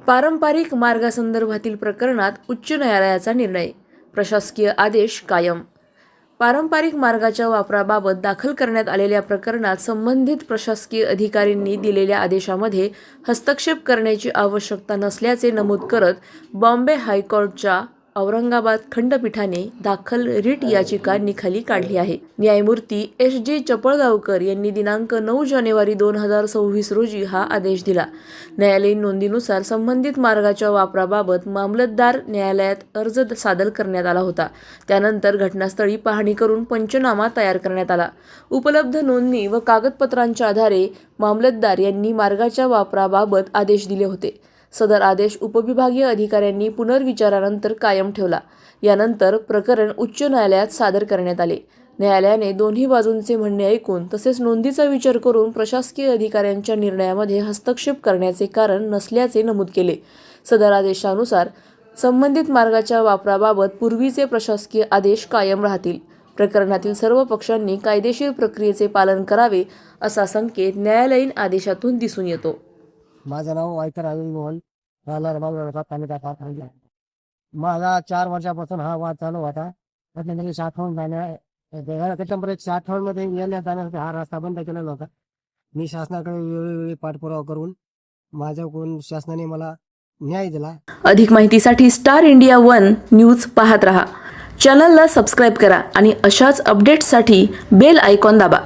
पारंपरिक मार्गासंदर्भातील प्रकरणात उच्च न्यायालयाचा निर्णय, प्रशासकीय आदेश कायम. पारंपरिक मार्गाच्या वापराबाबत दाखल करण्यात आलेल्या प्रकरणात संबंधित प्रशासकीय अधिकाऱ्यांनी दिलेल्या आदेशामध्ये हस्तक्षेप करण्याची आवश्यकता नसल्याचे नमूद करत बॉम्बे हायकोर्टाच्या औरंगाबाद खंडपीठाने दाखल रिट याचिका निकाली काढली आहे. न्यायमूर्ती एस.जी. चपळगावकर यांनी दिनांक 9 जानेवारी 2026 रोजी हा आदेश दिला. न्यायालयीन नोंदीनुसार संबंधित मार्गाच्या वापराबाबत मामलतदार न्यायालयात अर्ज सादर करण्यात आला होता. त्यानंतर घटनास्थळी पाहणी करून पंचनामा तयार करण्यात आला. उपलब्ध नोंदणी व कागदपत्रांच्या आधारे मामलतदार यांनी मार्गाच्या वापराबाबत आदेश दिले होते. सदर आदेश उपविभागीय अधिकाऱ्यांनी पुनर्विचारानंतर कायम ठेवला. यानंतर प्रकरण उच्च न्यायालयात सादर करण्यात आले. न्यायालयाने दोन्ही बाजूंचे म्हणणे ऐकून तसेच नोंदीचा विचार करून प्रशासकीय अधिकाऱ्यांच्या निर्णयामध्ये हस्तक्षेप करण्याचे कारण नसल्याचे नमूद केले. सदर आदेशानुसार संबंधित मार्गाच्या वापराबाबत पूर्वीचे प्रशासकीय आदेश कायम राहतील. प्रकरणातील सर्व पक्षांनी कायदेशीर प्रक्रियेचे पालन करावे असा संकेत न्यायालयीन आदेशातून दिसून येतो. माझं नाव वायकर अनिल मोहन, राहणार मावळा तालुका पाथर्डी. माझा 4 वर्षापासून हा वाद चालू होता. त्याच्यानंतर साठवण त्याच्यामध्ये साठवणमध्ये येण्या जाण्यासाठी हा रस्ता बंद केलेला होता. मी शासनाकडे वेळोवेळी पाठपुरावा करून माझ्याकडून शासनाने मला न्याय दिला. अधिक माहितीसाठी स्टार इंडिया 1 न्यूज पाहत रहा. चॅनलला सबस्क्राईब करा आणि अशाच अपडेट्ससाठी बेल आयकॉन दाबा.